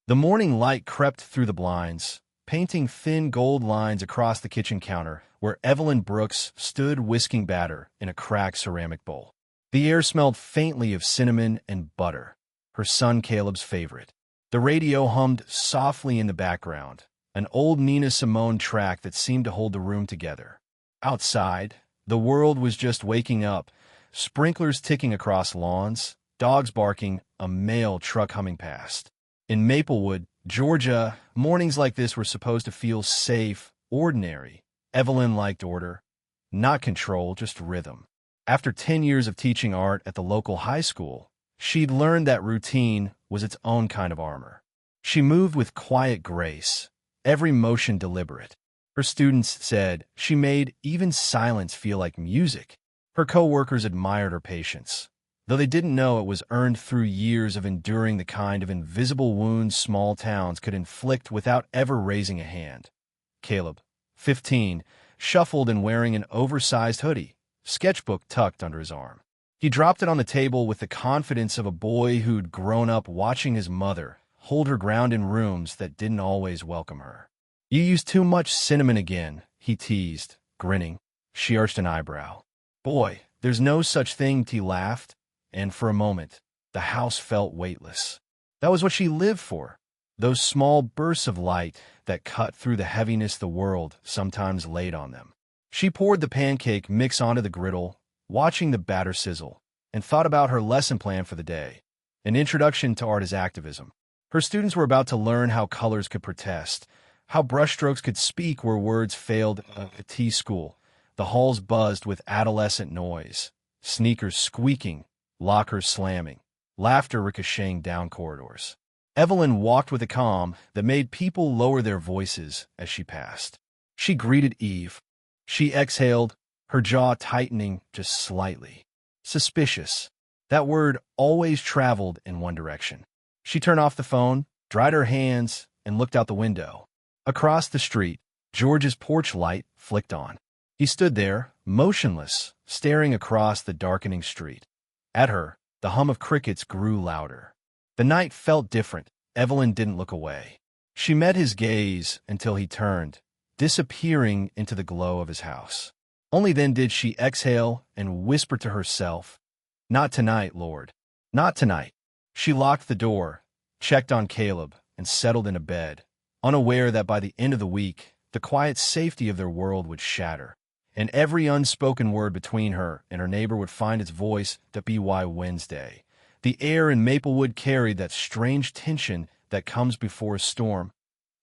The morning light crept through the blinds, painting thin gold lines across the kitchen counter where Evelyn Brooks stood whisking batter in a cracked ceramic bowl. The air smelled faintly of cinnamon and butter, her son Caleb's favorite. The radio hummed softly in the background, an old Nina Simone track that seemed to hold the room together. Outside, the world was just waking up, sprinklers ticking across lawns, dogs barking, a mail truck humming past. In Maplewood, Georgia, mornings like this were supposed to feel safe, ordinary. Evelyn liked order, not control, just rhythm. After 10 years of teaching art at the local high school, she'd learned that routine was its own kind of armor. She moved with quiet grace, every motion deliberate. Her students said she made even silence feel like music. Her coworkers admired her patience, though they didn't know it was earned through years of enduring the kind of invisible wounds small towns could inflict without ever raising a hand. Caleb, 15, shuffled and wearing an oversized hoodie, sketchbook tucked under his arm. He dropped it on the table with the confidence of a boy who'd grown up watching his mother hold her ground in rooms that didn't always welcome her. "You use too much cinnamon again," he teased, grinning. She arched an eyebrow. "Boy, there's no such thing," he laughed, and for a moment, the house felt weightless. That was what she lived for, those small bursts of light that cut through the heaviness the world sometimes laid on them. She poured the pancake mix onto the griddle, watching the batter sizzle, and thought about her lesson plan for the day, an introduction to art as activism. Her students were about to learn how colors could protest, how brushstrokes could speak where words failed at tea school. The halls buzzed with adolescent noise, sneakers squeaking, lockers slamming, laughter ricocheting down corridors. Evelyn walked with a calm that made people lower their voices as she passed. She greeted Eve. She exhaled, her jaw tightening just slightly. Suspicious. That word always traveled in one direction. She turned off the phone, dried her hands, and looked out the window. Across the street, George's porch light flicked on. He stood there, motionless, staring across the darkening street. At her, the hum of crickets grew louder. The night felt different. Evelyn didn't look away. She met his gaze until he turned, disappearing into the glow of his house. Only then did she exhale and whisper to herself, "Not tonight, Lord. Not tonight." She locked the door, checked on Caleb, and settled into bed, unaware that by the end of the week, the quiet safety of their world would shatter, and every unspoken word between her and her neighbor would find its voice to BY Wednesday. The air in Maplewood carried that strange tension that comes before a storm,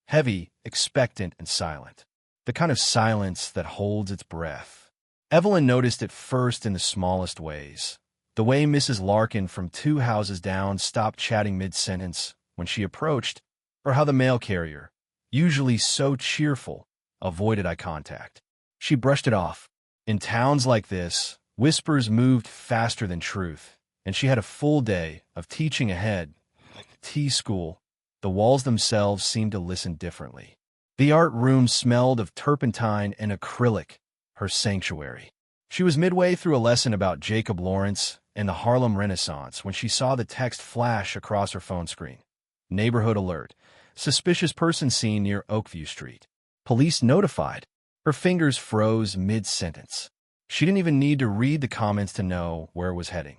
heavy, expectant, and silent. The kind of silence that holds its breath. Evelyn noticed it first in the smallest ways. The way Mrs. Larkin from 2 houses down stopped chatting mid-sentence when she approached, or how the mail carrier, usually so cheerful, avoided eye contact. She brushed it off. In towns like this, whispers moved faster than truth, and she had a full day of teaching ahead. Like the tea school, the walls themselves seemed to listen differently. The art room smelled of turpentine and acrylic, her sanctuary. She was midway through a lesson about Jacob Lawrence and the Harlem Renaissance when she saw the text flash across her phone screen. Neighborhood alert. Suspicious person seen near Oakview Street. Police notified. Her fingers froze mid-sentence. She didn't even need to read the comments to know where it was heading.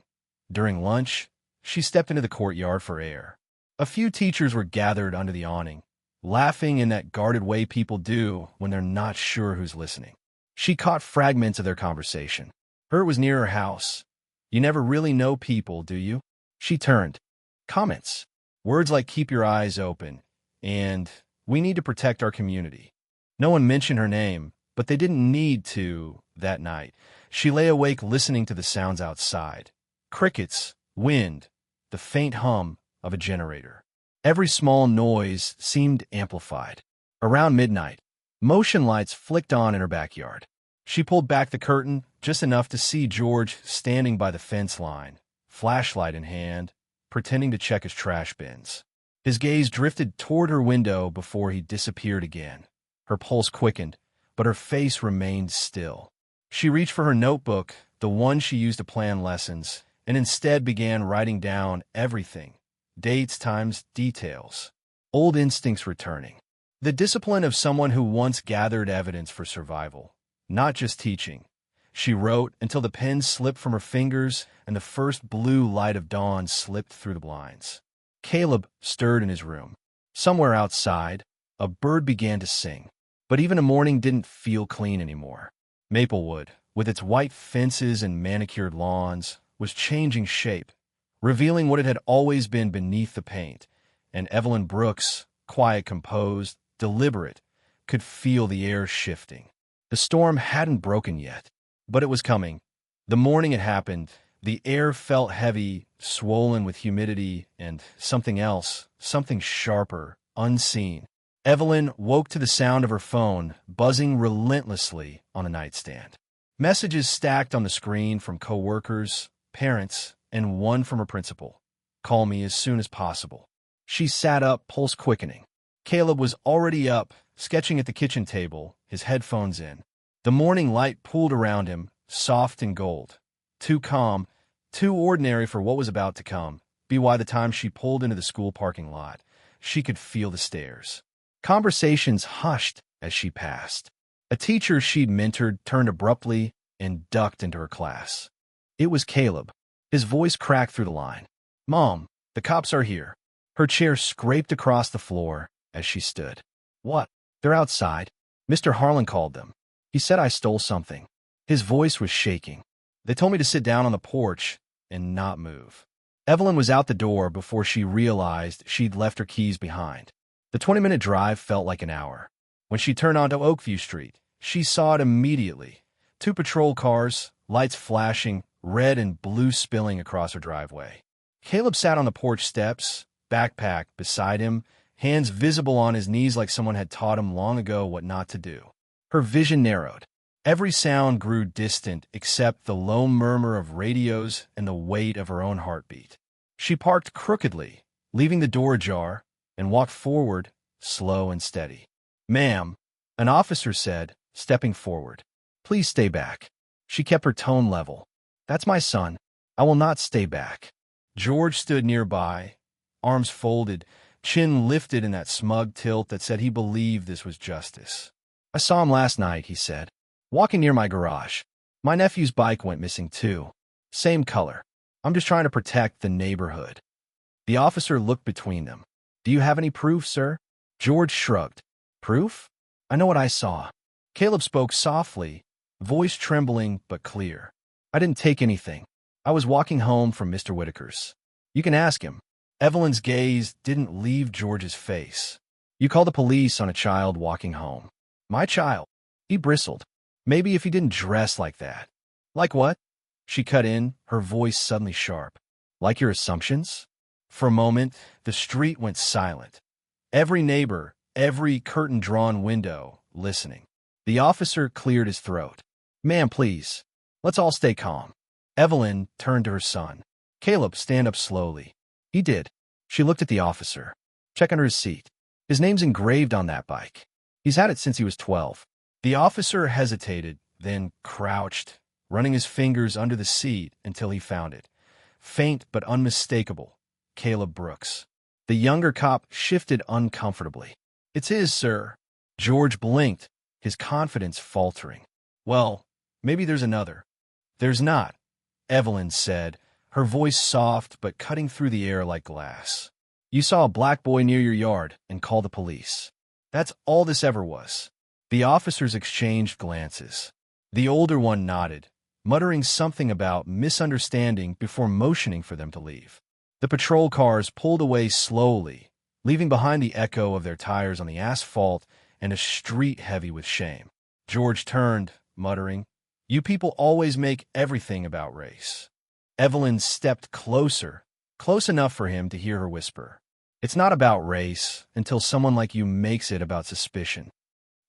During lunch, she stepped into the courtyard for air. A few teachers were gathered under the awning, laughing in that guarded way people do when they're not sure who's listening. She caught fragments of their conversation. Her was near her house. "You never really know people, do you?" She turned. Comments. Words like "keep your eyes open" and "we need to protect our community." No one mentioned her name, but they didn't need to that night. She lay awake listening to the sounds outside. Crickets, wind, the faint hum of a generator. Every small noise seemed amplified. Around midnight, motion lights flicked on in her backyard. She pulled back the curtain just enough to see George standing by the fence line, flashlight in hand, pretending to check his trash bins. His gaze drifted toward her window before he disappeared again. Her pulse quickened, but her face remained still. She reached for her notebook, the one she used to plan lessons, and instead began writing down everything, dates, times, details. old instincts returning. The discipline of someone who once gathered evidence for survival, not just teaching. She wrote until the pen slipped from her fingers and the first blue light of dawn slipped through the blinds. Caleb stirred in his room. Somewhere outside, a bird began to sing. But even the morning didn't feel clean anymore. Maplewood, with its white fences and manicured lawns, was changing shape, revealing what it had always been beneath the paint, and Evelyn Brooks, quiet, composed, deliberate, could feel the air shifting. The storm hadn't broken yet, but it was coming. The morning it happened, the air felt heavy, swollen with humidity, and something else, something sharper, unseen. Evelyn woke to the sound of her phone buzzing relentlessly on a nightstand. Messages stacked on the screen from coworkers, parents, and one from her principal. Call me as soon as possible. She sat up, pulse quickening. Caleb was already up, sketching at the kitchen table, his headphones in. The morning light pooled around him, soft and gold. Too calm, too ordinary for what was about to come. By the time she pulled into the school parking lot, she could feel the stares. Conversations hushed as she passed. A teacher she'd mentored turned abruptly and ducked into her class. It was Caleb. His voice cracked through the line. "Mom, the cops are here." Her chair scraped across the floor as she stood. "What?" "They're outside. Mr. Harlan called them. He said I stole something." His voice was shaking. "They told me to sit down on the porch and not move." Evelyn was out the door before she realized she'd left her keys behind. The 20-minute drive felt like an hour. When she turned onto Oakview Street, she saw it immediately. 2 patrol cars, lights flashing, red and blue spilling across her driveway. Caleb sat on the porch steps, backpack beside him, hands visible on his knees like someone had taught him long ago what not to do. Her vision narrowed. Every sound grew distant except the low murmur of radios and the weight of her own heartbeat. She parked crookedly, leaving the door ajar, and walked forward, slow and steady. "Ma'am," an officer said, stepping forward. "Please stay back." She kept her tone level. "That's my son. I will not stay back." George stood nearby, arms folded, chin lifted in that smug tilt that said he believed this was justice. "I saw him last night," he said, "walking near my garage. My nephew's bike went missing too. Same color. I'm just trying to protect the neighborhood." The officer looked between them. "Do you have any proof, sir?" George shrugged. "Proof? I know what I saw." Caleb spoke softly, voice trembling but clear. "I didn't take anything. I was walking home from Mr. Whitaker's. You can ask him." Evelyn's gaze didn't leave George's face. "You call the police on a child walking home." "My child?" He bristled. "Maybe if he didn't dress like that." "Like what?" She cut in, her voice suddenly sharp. "Like your assumptions?" For a moment, the street went silent. Every neighbor, every curtain-drawn window, listening. The officer cleared his throat. "Ma'am, please. Let's all stay calm." Evelyn turned to her son. "Caleb, stand up slowly." He did. She looked at the officer. "Check under his seat. His name's engraved on that bike. He's had it since he was 12. The officer hesitated, then crouched, running his fingers under the seat until he found it. Faint but unmistakable. Caleb Brooks. The younger cop shifted uncomfortably. "It's his, sir." George blinked, his confidence faltering. "Well, maybe there's another." "There's not," Evelyn said, her voice soft but cutting through the air like glass. "You saw a black boy near your yard and called the police. That's all this ever was." The officers exchanged glances. The older one nodded, muttering something about misunderstanding before motioning for them to leave. The patrol cars pulled away slowly, leaving behind the echo of their tires on the asphalt and a street heavy with shame. George turned, muttering, "You people always make everything about race." Evelyn stepped closer, close enough for him to hear her whisper. "It's not about race until someone like you makes it about suspicion."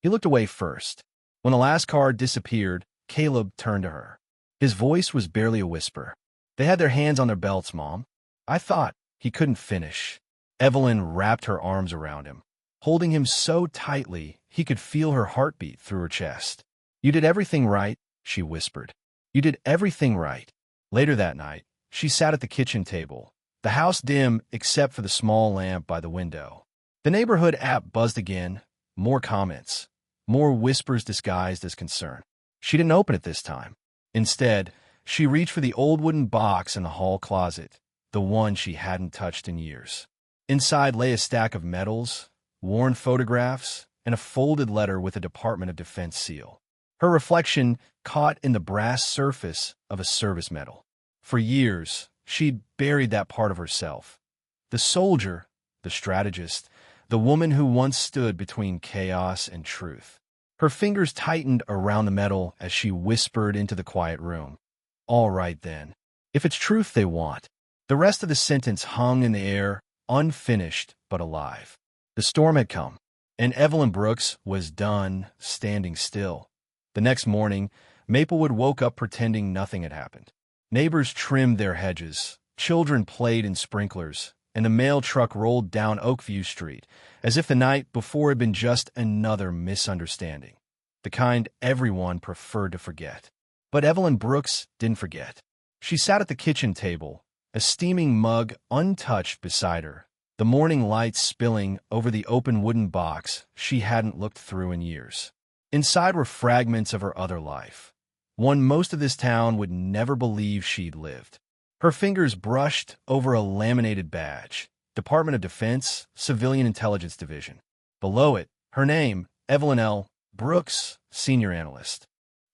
He looked away first. When the last car disappeared, Caleb turned to her. His voice was barely a whisper. "They had their hands on their belts, Mom." "I thought—" He couldn't finish. Evelyn wrapped her arms around him, holding him so tightly he could feel her heartbeat through her chest. "You did everything right," she whispered. "You did everything right." Later that night, she sat at the kitchen table, the house dim except for the small lamp by the window. The neighborhood app buzzed again, more comments, more whispers disguised as concern. She didn't open it this time. Instead, she reached for the old wooden box in the hall closet, the one she hadn't touched in years. Inside lay a stack of medals, worn photographs, and a folded letter with a Department of Defense seal. Her reflection caught in the brass surface of a service medal. For years, she'd buried that part of herself. The soldier, the strategist, the woman who once stood between chaos and truth. Her fingers tightened around the medal as she whispered into the quiet room. All right then. If it's truth they want. The rest of the sentence hung in the air, unfinished but alive. The storm had come, and Evelyn Brooks was done standing still. The next morning, Maplewood woke up pretending nothing had happened. Neighbors trimmed their hedges, children played in sprinklers, and the mail truck rolled down Oakview Street, as if the night before had been just another misunderstanding, the kind everyone preferred to forget. But Evelyn Brooks didn't forget. She sat at the kitchen table, a steaming mug untouched beside her, the morning light spilling over the open wooden box she hadn't looked through in years. Inside were fragments of her other life, one most of this town would never believe she'd lived. Her fingers brushed over a laminated badge, Department of Defense, Civilian Intelligence Division. Below it, her name, Evelyn L. Brooks, Senior Analyst.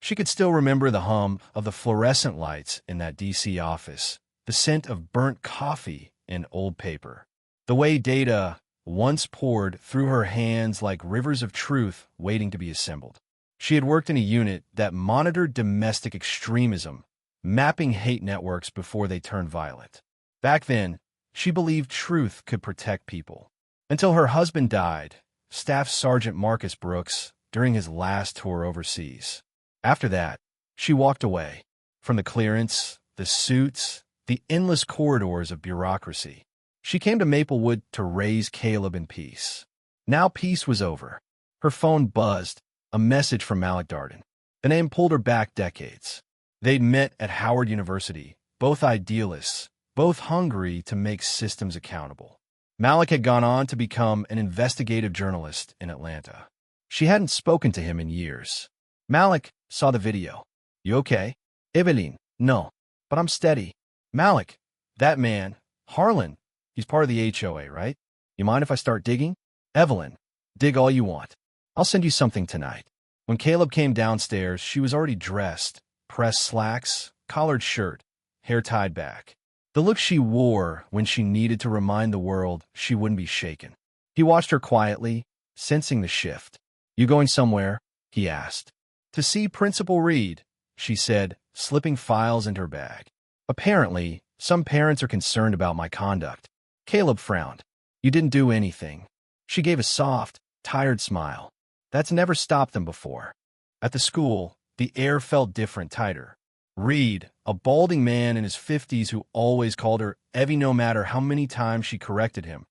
She could still remember the hum of the fluorescent lights in that D.C. office, the scent of burnt coffee and old paper, the way data once poured through her hands like rivers of truth waiting to be assembled. She had worked in a unit that monitored domestic extremism, mapping hate networks before they turned violent. Back then, she believed truth could protect people. Until her husband died, Staff Sergeant Marcus Brooks, during his last tour overseas. After that, she walked away from the clearance, the suits, the endless corridors of bureaucracy. She came to Maplewood to raise Caleb in peace. Now peace was over. Her phone buzzed, a message from Malik Darden. The name pulled her back decades. They'd met at Howard University, both idealists, both hungry to make systems accountable. Malik had gone on to become an investigative journalist in Atlanta. She hadn't spoken to him in years. Malik saw the video. "You okay?" "Evelyn, no, but I'm steady." "Malik, that man, Harlan, he's part of the HOA, right? You mind if I start digging?" "Evelyn, dig all you want. I'll send you something tonight." When Caleb came downstairs, she was already dressed, pressed slacks, collared shirt, hair tied back. The look she wore when she needed to remind the world she wouldn't be shaken. He watched her quietly, sensing the shift. "You going somewhere?" he asked. "To see Principal Reed," she said, slipping files into her bag. "Apparently, some parents are concerned about my conduct." Caleb frowned. "You didn't do anything." She gave a soft, tired smile. That's never stopped them before. At the school, the air felt different, tighter. Reed, a balding man in his 50s who always called her Evie no matter how many times she corrected him,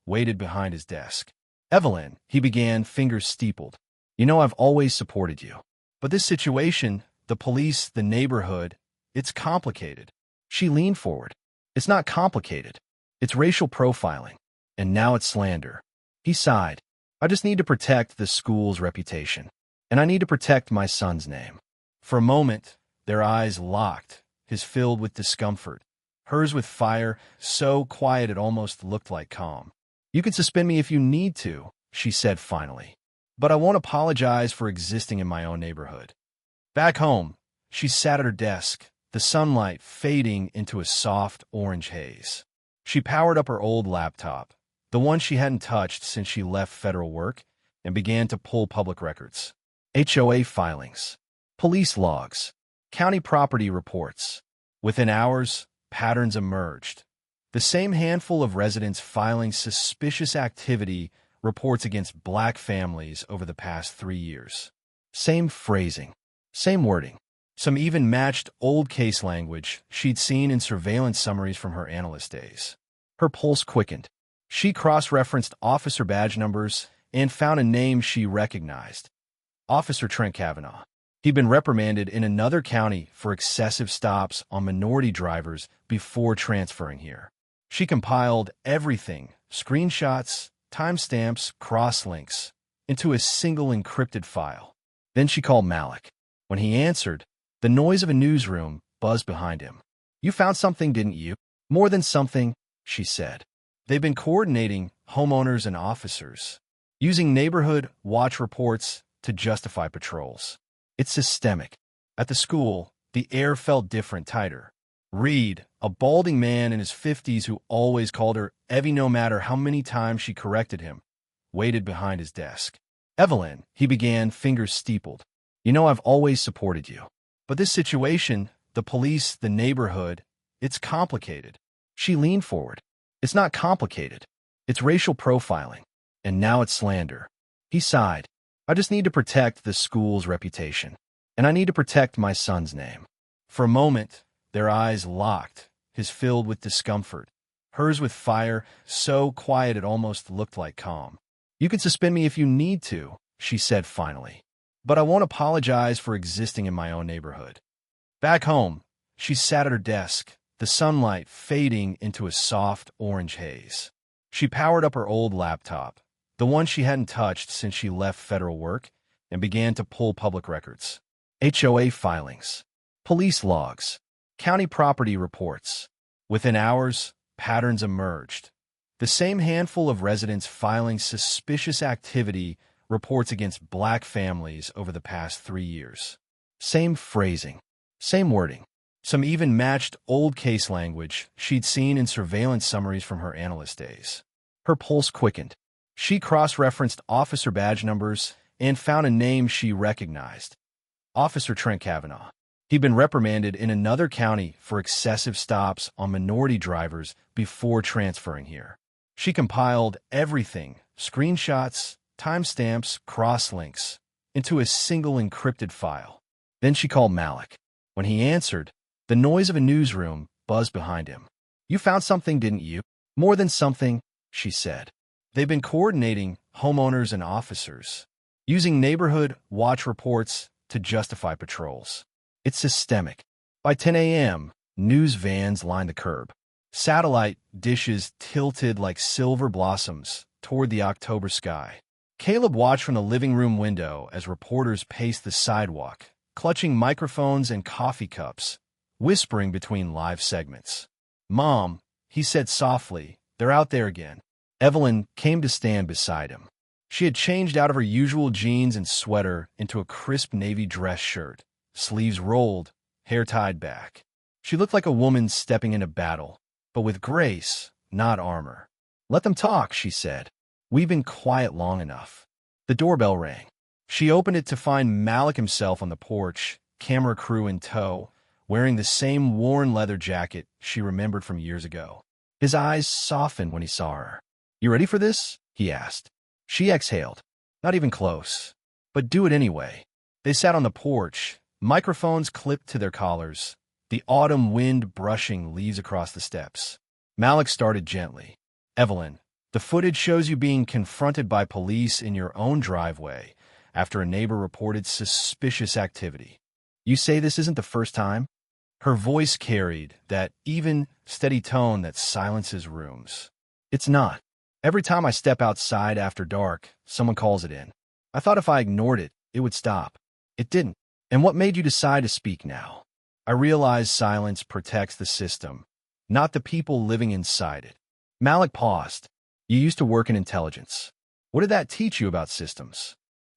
waited behind his desk. "Evelyn," he began, fingers steepled. "You know I've always supported you. But this situation, the police, the neighborhood, it's complicated." She leaned forward. "It's not complicated. It's racial profiling. And now it's slander." He sighed. "I just need to protect the school's reputation. And I need to protect my son's name." For a moment, their eyes locked, his filled with discomfort, hers with fire, so quiet it almost looked like calm. "You can suspend me if you need to," she said finally. "But I won't apologize for existing in my own neighborhood." Back home, she sat at her desk, the sunlight fading into a soft orange haze. She powered up her old laptop, the one she hadn't touched since she left federal work, and began to pull public records. HOA filings, police logs, county property reports. Within hours, patterns emerged. The same handful of residents filing suspicious activity reports against black families over the past 3 years. Same phrasing, same wording. Some even matched old case language she'd seen in surveillance summaries from her analyst days. Her pulse quickened. She cross-referenced officer badge numbers and found a name she recognized. Officer Trent Kavanaugh. He'd been reprimanded in another county for excessive stops on minority drivers before transferring here. She compiled everything, screenshots, timestamps, cross-links, into a single encrypted file. Then she called Malik. When he answered, the noise of a newsroom buzzed behind him. "You found something, didn't you?" "More than something," she said. "They've been coordinating homeowners and officers, using neighborhood watch reports to justify patrols. It's systemic." At the school, the air felt different, tighter. Reed, a balding man in his 50s who always called her Evie no matter how many times she corrected him, waited behind his desk. "Evelyn," he began, fingers steepled. "You know I've always supported you. But this situation, the police, the neighborhood, it's complicated." She leaned forward. "It's not complicated. It's racial profiling. And now it's slander." He sighed. "I just need to protect the school's reputation. And I need to protect my son's name." For a moment, their eyes locked, his filled with discomfort, hers with fire, so quiet it almost looked like calm. "You can suspend me if you need to," she said finally. "But I won't apologize for existing in my own neighborhood." Back home, she sat at her desk, the sunlight fading into a soft orange haze. She powered up her old laptop, the one she hadn't touched since she left federal work, and began to pull public records. HOA filings, police logs, county property reports. Within hours, patterns emerged. The same handful of residents filing suspicious activity reports against black families over the past 3 years. Same phrasing, same wording. Some even matched old case language she'd seen in surveillance summaries from her analyst days. Her pulse quickened. She cross-referenced officer badge numbers and found a name she recognized. Officer Trent Kavanaugh. He'd been reprimanded in another county for excessive stops on minority drivers before transferring here. She compiled everything, screenshots, timestamps, cross-links, into a single encrypted file. Then she called Malik. When he answered, the noise of a newsroom buzzed behind him. "You found something, didn't you?" "More than something," she said. "They've been coordinating homeowners and officers, using neighborhood watch reports to justify patrols. It's systemic." By 10 a.m., news vans lined the curb. Satellite dishes tilted like silver blossoms toward the October sky. Caleb watched from the living room window as reporters paced the sidewalk, clutching microphones and coffee cups, whispering between live segments. "Mom," he said softly, "they're out there again." Evelyn came to stand beside him. She had changed out of her usual jeans and sweater into a crisp navy dress shirt, sleeves rolled, hair tied back. She looked like a woman stepping into battle, but with grace, not armor. "Let them talk," she said. "We've been quiet long enough." The doorbell rang. She opened it to find Malik himself on the porch, camera crew in tow, wearing the same worn leather jacket she remembered from years ago. His eyes softened when he saw her. "You ready for this?" he asked. She exhaled. "Not even close. But do it anyway." They sat on the porch, microphones clipped to their collars, the autumn wind brushing leaves across the steps. Malik started gently. "Evelyn, the footage shows you being confronted by police in your own driveway after a neighbor reported suspicious activity. You say this isn't the first time?" Her voice carried that even, steady tone that silences rooms. "It's not. Every time I step outside after dark, someone calls it in. I thought if I ignored it, it would stop. It didn't. And what made you decide to speak now?" "I realize silence protects the system, not the people living inside it." Malik paused. "You used to work in intelligence. What did that teach you about systems?"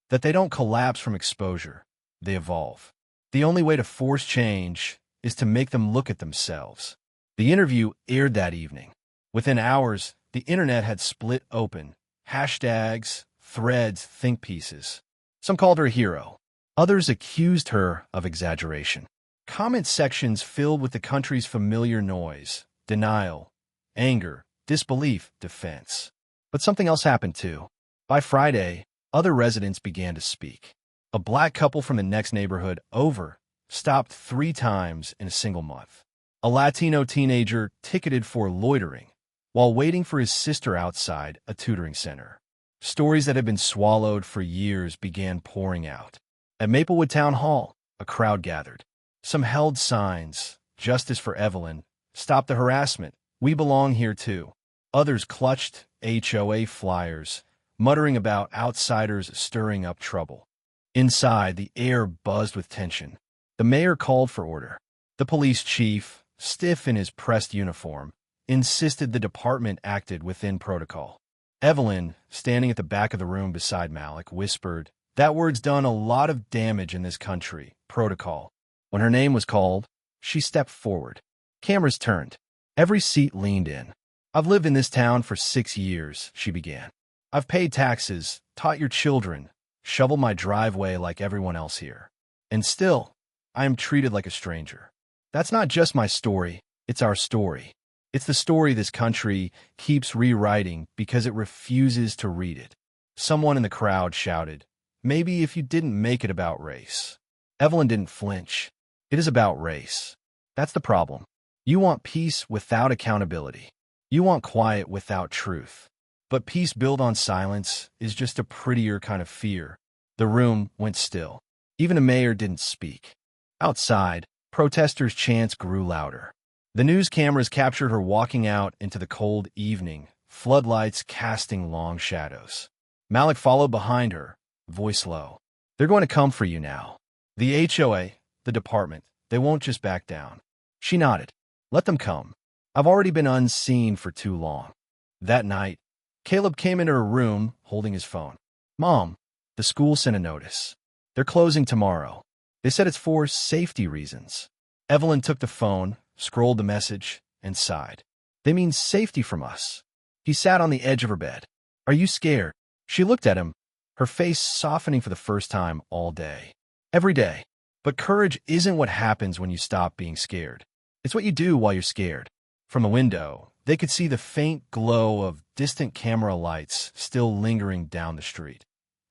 "That they don't collapse from exposure. They evolve. The only way to force change is to make them look at themselves." The interview aired that evening. Within hours, the internet had split open. Hashtags, threads, think pieces. Some called her a hero. Others accused her of exaggeration. Comment sections filled with the country's familiar noise: denial, anger, disbelief, defense. But something else happened too. By Friday, other residents began to speak. A black couple from the next neighborhood over stopped 3 times in a single month. A Latino teenager ticketed for loitering while waiting for his sister outside a tutoring center. Stories that had been swallowed for years began pouring out. At Maplewood Town Hall, a crowd gathered. Some held signs: "Justice for Evelyn," "Stop the harassment," "We belong here too." Others clutched HOA flyers, muttering about outsiders stirring up trouble. Inside, the air buzzed with tension. The mayor called for order. The police chief, stiff in his pressed uniform, insisted the department acted within protocol. Evelyn, standing at the back of the room beside Malik, whispered, "That word's done a lot of damage in this country. Protocol." When her name was called, she stepped forward. Cameras turned. Every seat leaned in. "I've lived in this town for 6 years," she began. "I've paid taxes, taught your children, shoveled my driveway like everyone else here. And still, I am treated like a stranger. That's not just my story, it's our story. It's the story this country keeps rewriting because it refuses to read it." Someone in the crowd shouted, "Maybe if you didn't make it about race." Evelyn didn't flinch. "It is about race. That's the problem. You want peace without accountability. You want quiet without truth. But peace built on silence is just a prettier kind of fear." The room went still. Even the mayor didn't speak. Outside, protesters' chants grew louder. The news cameras captured her walking out into the cold evening, floodlights casting long shadows. Malik followed behind her, voice low. "They're going to come for you now. The HOA, the department, they won't just back down." She nodded. "Let them come. I've already been unseen for too long." That night, Caleb came into her room holding his phone. "Mom, the school sent a notice. They're closing tomorrow. They said it's for safety reasons." Evelyn took the phone, scrolled the message, and sighed. "They mean safety from us." He sat on the edge of her bed. "Are you scared?" She looked at him, her face softening for the first time all day. "Every day. But courage isn't what happens when you stop being scared. It's what you do while you're scared." From the window, they could see the faint glow of distant camera lights still lingering down the street.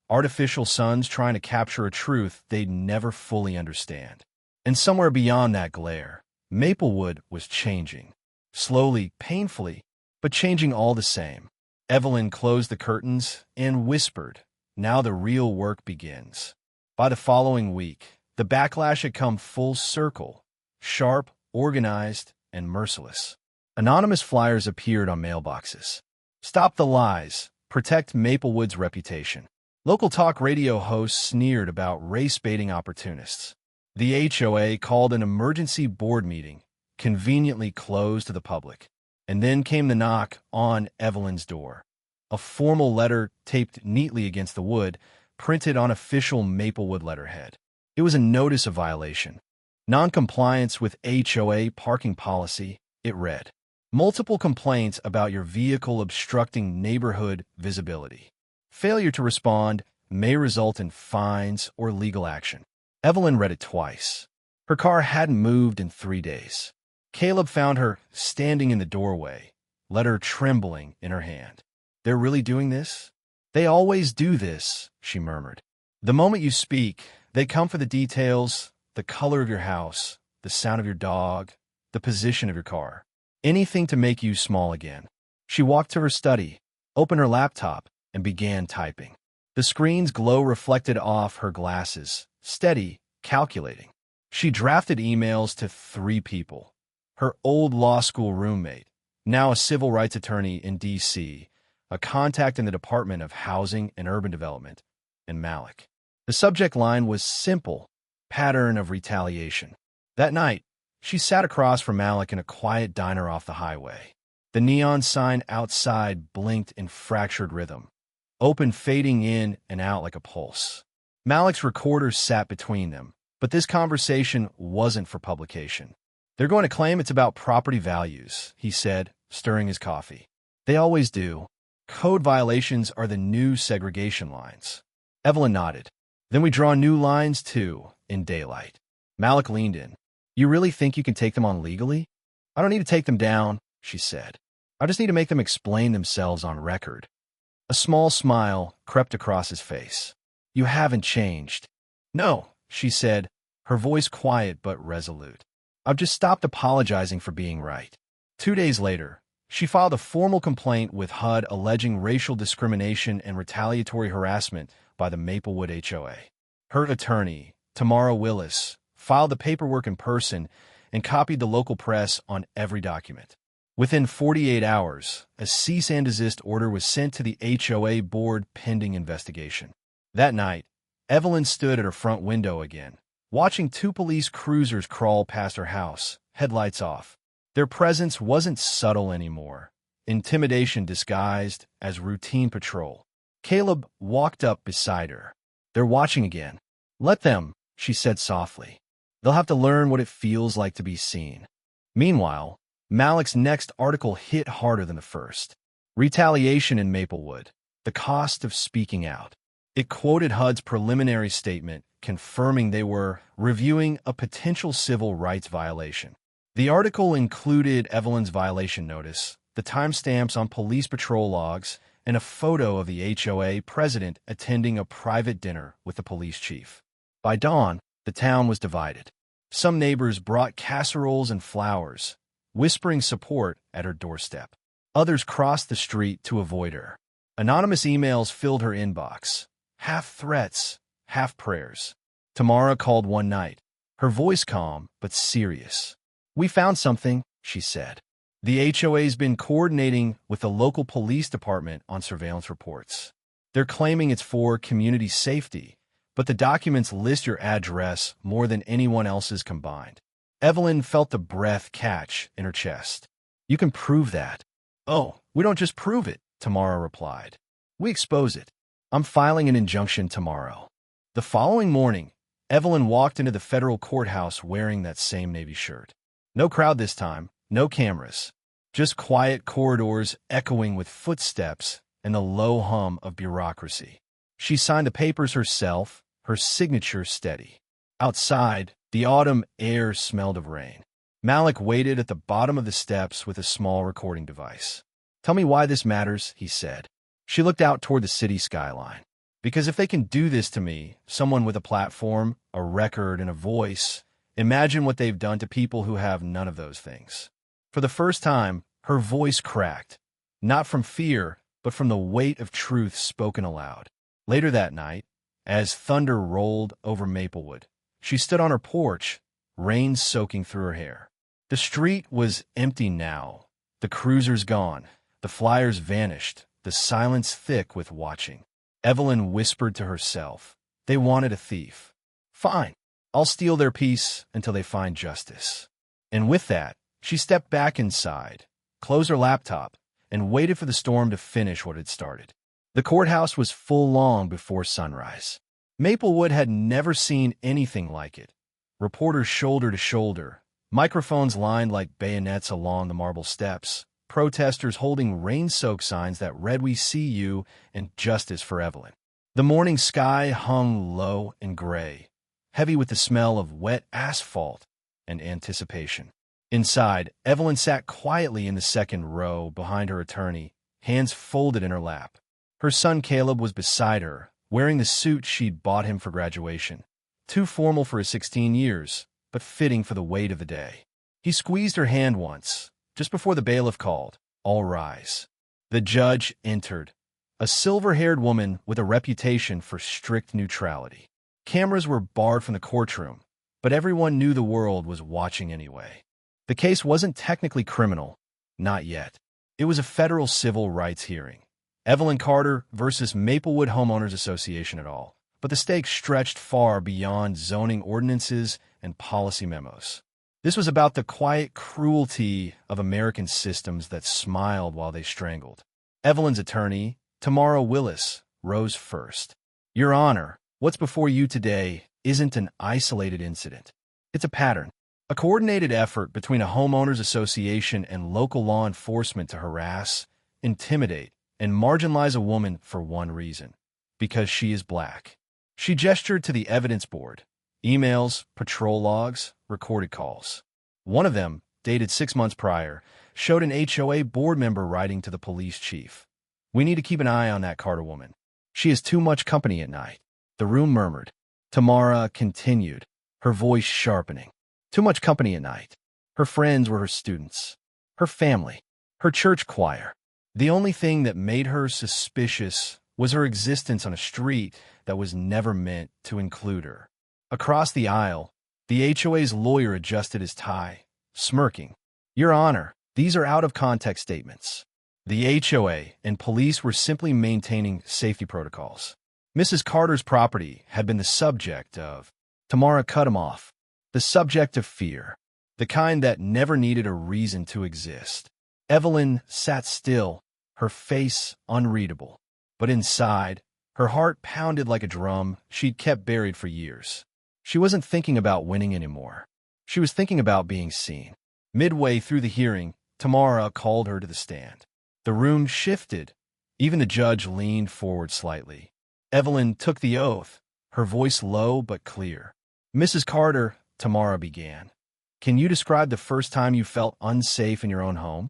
Artificial suns trying to capture a truth they'd never fully understand. And somewhere beyond that glare, Maplewood was changing. Slowly, painfully, but changing all the same. Evelyn closed the curtains and whispered, "Now the real work begins." By the following week, the backlash had come full circle, sharp, organized, and merciless. Anonymous flyers appeared on mailboxes. "Stop the lies. Protect Maplewood's reputation." Local talk radio hosts sneered about race-baiting opportunists. The HOA called an emergency board meeting, conveniently closed to the public. And then came the knock on Evelyn's door. A formal letter taped neatly against the wood, printed on official Maplewood letterhead. It was a notice of violation. Non-compliance with HOA parking policy, it read. Multiple complaints about your vehicle obstructing neighborhood visibility. Failure to respond may result in fines or legal action. Evelyn read it twice. Her car hadn't moved in 3 days. Caleb found her standing in the doorway, letter trembling in her hand. "They're really doing this?" "They always do this," she murmured. "The moment you speak, they come for the details, the color of your house, the sound of your dog, the position of your car. Anything to make you small again." She walked to her study, opened her laptop, and began typing. The screen's glow reflected off her glasses, steady, calculating. She drafted emails to 3 people. Her old law school roommate, now a civil rights attorney in D.C., a contact in the Department of Housing and Urban Development, and Malik. The subject line was simple, pattern of retaliation. That night, she sat across from Malik in a quiet diner off the highway. The neon sign outside blinked in fractured rhythm, open fading in and out like a pulse. Malik's recorder sat between them, but this conversation wasn't for publication. "They're going to claim it's about property values," he said, stirring his coffee. "They always do. Code violations are the new segregation lines." Evelyn nodded. "Then we draw new lines, too, in daylight." Malik leaned in. "You really think you can take them on legally?" "I don't need to take them down," she said. "I just need to make them explain themselves on record." A small smile crept across his face. "You haven't changed." "No," she said, her voice quiet but resolute. "I've just stopped apologizing for being right." 2 days later, she filed a formal complaint with HUD alleging racial discrimination and retaliatory harassment by the Maplewood HOA. Her attorney, Tamara Willis, filed the paperwork in person and copied the local press on every document. Within 48 hours, a cease and desist order was sent to the HOA board pending investigation. That night, Evelyn stood at her front window again, watching two police cruisers crawl past her house, headlights off. Their presence wasn't subtle anymore. Intimidation disguised as routine patrol. Caleb walked up beside her. "They're watching again." "Let them," she said softly. "They'll have to learn what it feels like to be seen." Meanwhile, Malik's next article hit harder than the first. Retaliation in Maplewood, the cost of speaking out. It quoted HUD's preliminary statement, confirming they were reviewing a potential civil rights violation. The article included Evelyn's violation notice, the timestamps on police patrol logs, and a photo of the HOA president attending a private dinner with the police chief. By dawn, the town was divided. Some neighbors brought casseroles and flowers, whispering support at her doorstep. Others crossed the street to avoid her. Anonymous emails filled her inbox, half threats, half prayers. Tamara called one night, her voice calm but serious. "We found something," she said. "The HOA's been coordinating with the local police department on surveillance reports. They're claiming it's for community safety, but the documents list your address more than anyone else's combined." Evelyn felt the breath catch in her chest. "You can prove that." "Oh, we don't just prove it," Tamara replied. "We expose it. I'm filing an injunction tomorrow." The following morning, Evelyn walked into the federal courthouse wearing that same navy shirt. No crowd this time, no cameras, just quiet corridors echoing with footsteps and the low hum of bureaucracy. She signed the papers herself, her signature steady. Outside, the autumn air smelled of rain. Malik waited at the bottom of the steps with a small recording device. "Tell me why this matters," he said. She looked out toward the city skyline. "Because if they can do this to me, someone with a platform, a record, and a voice, imagine what they've done to people who have none of those things." For the first time, her voice cracked, not from fear, but from the weight of truth spoken aloud. Later that night, as thunder rolled over Maplewood, she stood on her porch, rain soaking through her hair. The street was empty now, the cruisers gone, the flyers vanished, the silence thick with watching. Evelyn whispered to herself, "They wanted a thief. Fine, I'll steal their peace until they find justice." And with that, she stepped back inside, closed her laptop, and waited for the storm to finish what had started. The courthouse was full long before sunrise. Maplewood had never seen anything like it. Reporters shoulder to shoulder, microphones lined like bayonets along the marble steps, protesters holding rain-soaked signs that read "We see you" and "Justice for Evelyn." The morning sky hung low and gray, heavy with the smell of wet asphalt and anticipation. Inside, Evelyn sat quietly in the second row behind her attorney, hands folded in her lap. Her son Caleb was beside her, wearing the suit she'd bought him for graduation. Too formal for his 16 years, but fitting for the weight of the day. He squeezed her hand once, just before the bailiff called, "All rise." The judge entered, a silver-haired woman with a reputation for strict neutrality. Cameras were barred from the courtroom, but everyone knew the world was watching anyway. The case wasn't technically criminal, not yet. It was a federal civil rights hearing. Evelyn Carter versus Maplewood Homeowners Association et al. But the stakes stretched far beyond zoning ordinances and policy memos. This was about the quiet cruelty of American systems that smiled while they strangled. Evelyn's attorney, Tamara Willis, rose first. "Your Honor, what's before you today isn't an isolated incident. It's a pattern, a coordinated effort between a homeowners association and local law enforcement to harass, intimidate, and marginalize a woman for one reason, because she is black." She gestured to the evidence board, emails, patrol logs, recorded calls. One of them, dated 6 months prior, showed an HOA board member writing to the police chief. "We need to keep an eye on that Carter woman. She has too much company at night." The room murmured. Tamara continued, her voice sharpening. "Too much company at night. Her friends were her students, her family, her church choir. The only thing that made her suspicious was her existence on a street that was never meant to include her." Across the aisle, the HOA's lawyer adjusted his tie, smirking. "Your Honor, These are out-of-context statements. The HOA and police were simply maintaining safety protocols. Mrs. Carter's property had been the subject of— Tamara cut him off. The subject of fear. The kind that never needed a reason to exist. Evelyn sat still, her face unreadable. But inside, her heart pounded like a drum she'd kept buried for years. She wasn't thinking about winning anymore. She was thinking about being seen. Midway through the hearing, Tamara called her to the stand. The room shifted. Even the judge leaned forward slightly. Evelyn took the oath, her voice low but clear. "Mrs. Carter," Tamara began, "can you describe the first time you felt unsafe in your own home?"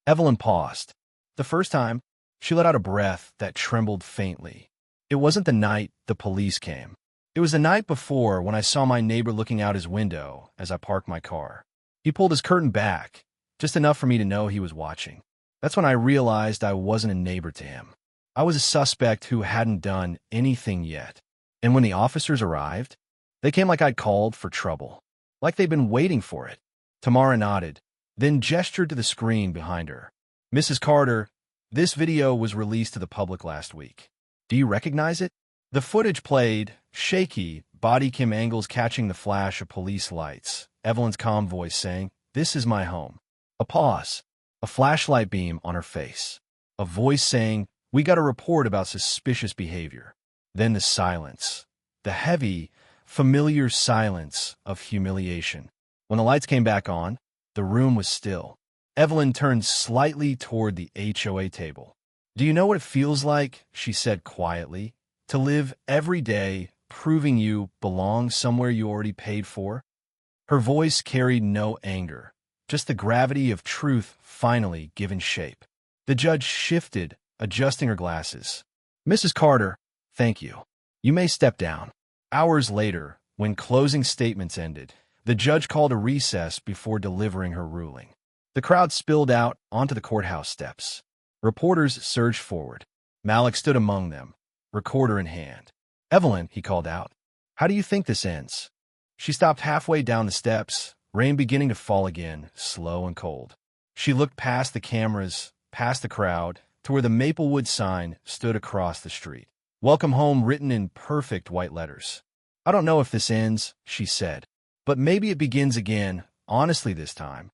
Evelyn paused. The first time, she let out a breath that trembled faintly. It wasn't the night the police came. It was the night before when I saw my neighbor looking out his window as I parked my car. He pulled his curtain back, just enough for me to know he was watching. That's when I realized I wasn't a neighbor to him. I was a suspect who hadn't done anything yet. And when the officers arrived, they came like I'd called for trouble. Like they'd been waiting for it. Tamara nodded, then gestured to the screen behind her. "Mrs. Carter, this video was released to the public last week. Do you recognize it?" The footage played, shaky, body cam angles catching the flash of police lights. Evelyn's calm voice saying, "This is my home." A pause. A flashlight beam on her face. A voice saying, "We got a report about suspicious behavior." Then the silence. The heavy, familiar silence of humiliation. When the lights came back on, the room was still. Evelyn turned slightly toward the HOA table. "Do you know what it feels like," she said quietly, "to live every day proving you belong somewhere you already paid for?" Her voice carried no anger, just the gravity of truth finally given shape. The judge shifted, adjusting her glasses. "Mrs. Carter, thank you. You may step down." Hours later, when closing statements ended, the judge called a recess before delivering her ruling. The crowd spilled out onto the courthouse steps. Reporters surged forward. Malik stood among them, recorder in hand. "Evelyn," he called out, "how do you think this ends?" She stopped halfway down the steps, rain beginning to fall again, slow and cold. She looked past the cameras, past the crowd, to where the Maplewood sign stood across the street. "Welcome home" written in perfect white letters. "I don't know if this ends," she said, "but maybe it begins again, honestly this time."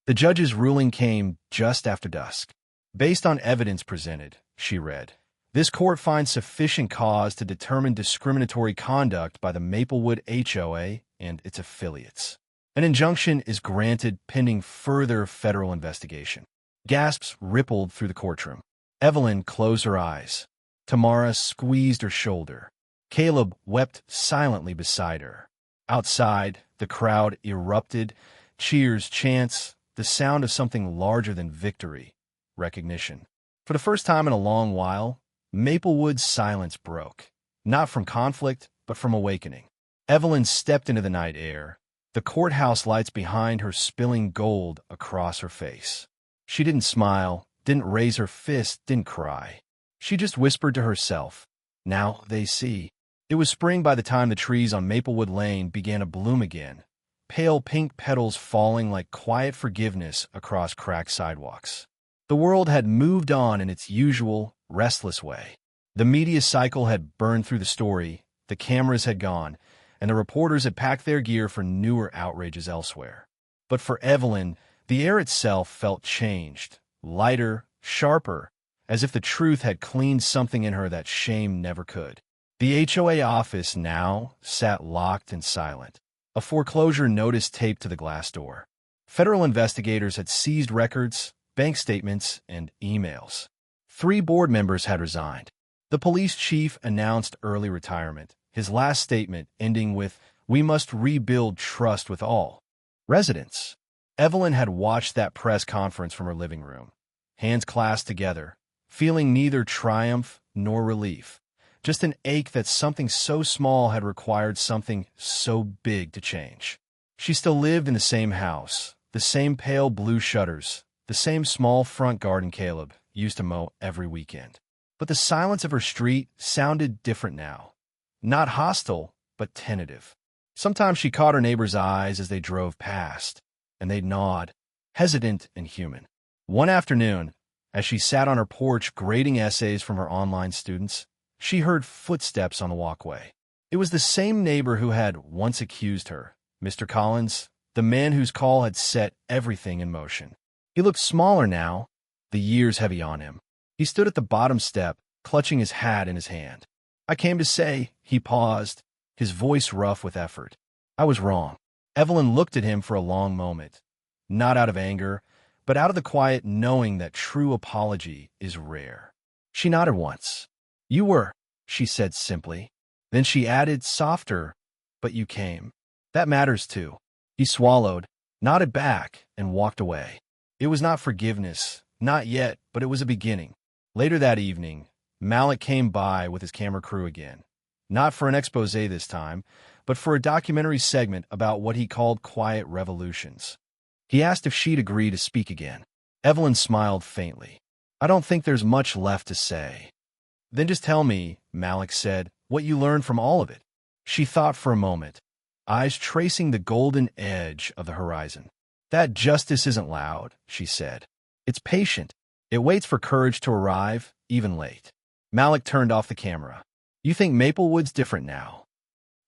The judge's ruling came just after dusk. "Based on evidence presented," she read, "this court finds sufficient cause to determine discriminatory conduct by the Maplewood HOA and its affiliates. An injunction is granted pending further federal investigation." Gasps rippled through the courtroom. Evelyn closed her eyes. Tamara squeezed her shoulder. Caleb wept silently beside her. Outside, the crowd erupted, cheers, chants, the sound of something larger than victory, recognition. For the first time in a long while, Maplewood's silence broke, not from conflict, but from awakening. Evelyn stepped into the night air, the courthouse lights behind her spilling gold across her face. She didn't smile, didn't raise her fist, didn't cry. She just whispered to herself, "Now they see." It was spring by the time the trees on Maplewood Lane began to bloom again, pale pink petals falling like quiet forgiveness across cracked sidewalks. The world had moved on in its usual, restless way. The media cycle had burned through the story, the cameras had gone, and the reporters had packed their gear for newer outrages elsewhere. But for Evelyn, the air itself felt changed, lighter, sharper, as if the truth had cleaned something in her that shame never could. The HOA office now sat locked and silent, a foreclosure notice taped to the glass door. Federal investigators had seized records, bank statements, and emails. 3 board members had resigned. The police chief announced early retirement, his last statement ending with, "We must rebuild trust with all residents." Evelyn had watched that press conference from her living room, hands clasped together, feeling neither triumph nor relief, just an ache that something so small had required something so big to change. She still lived in the same house, the same pale blue shutters, the same small front garden Caleb used to mow every weekend. But the silence of her street sounded different now. Not hostile, but tentative. Sometimes she caught her neighbors' eyes as they drove past, and they'd nod, hesitant and human. One afternoon, as she sat on her porch grading essays from her online students, she heard footsteps on the walkway. It was the same neighbor who had once accused her, Mr. Collins, the man whose call had set everything in motion. He looked smaller now, the years heavy on him. He stood at the bottom step, clutching his hat in his hand. "I came to say," he paused, his voice rough with effort, "I was wrong." Evelyn looked at him for a long moment, not out of anger, but out of the quiet knowing that true apology is rare. She nodded once. "You were," she said simply. Then she added, softer, "But you came. That matters too." He swallowed, nodded back, and walked away. It was not forgiveness, not yet, but it was a beginning. Later that evening, Malik came by with his camera crew again. Not for an expose this time, but for a documentary segment about what he called quiet revolutions. He asked if she'd agree to speak again. Evelyn smiled faintly. "I don't think there's much left to say." "Then just tell me," Malik said, "what you learned from all of it." She thought for a moment, eyes tracing the golden edge of the horizon. "That justice isn't loud," she said. "It's patient. It waits for courage to arrive, even late." Malik turned off the camera. "You think Maplewood's different now?"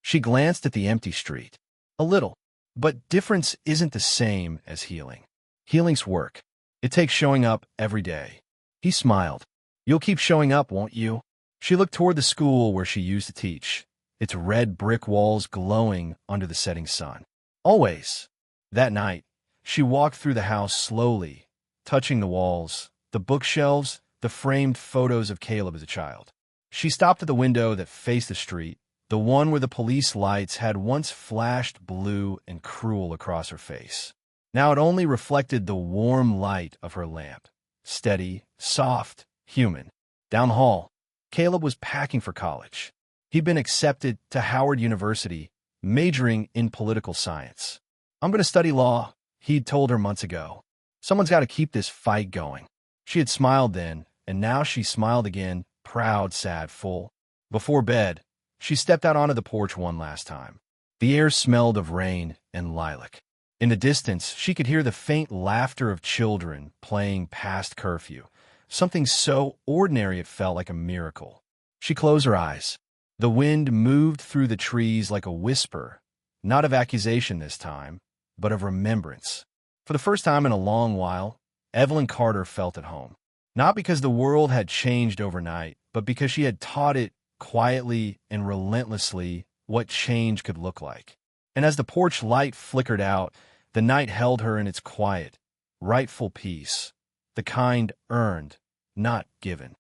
She glanced at the empty street. "A little. But difference isn't the same as healing. Healing's work. It takes showing up every day." He smiled. "You'll keep showing up, won't you?" She looked toward the school where she used to teach, its red brick walls glowing under the setting sun. "Always." That night, she walked through the house slowly, touching the walls, the bookshelves, the framed photos of Caleb as a child. She stopped at the window that faced the street, the one where the police lights had once flashed blue and cruel across her face. Now it only reflected the warm light of her lamp, steady, soft, human. Down the hall, Caleb was packing for college. He'd been accepted to Howard University, majoring in political science. "I'm going to study law," he'd told her months ago. "Someone's got to keep this fight going." She had smiled then, and now she smiled again, proud, sad, full. Before bed, she stepped out onto the porch one last time. The air smelled of rain and lilac. In the distance, she could hear the faint laughter of children playing past curfew, something so ordinary it felt like a miracle. She closed her eyes. The wind moved through the trees like a whisper, not of accusation this time, but of remembrance. For the first time in a long while, Evelyn Carter felt at home. Not because the world had changed overnight, but because she had taught it quietly and relentlessly what change could look like. And as the porch light flickered out, the night held her in its quiet, rightful peace, the kind earned, not given.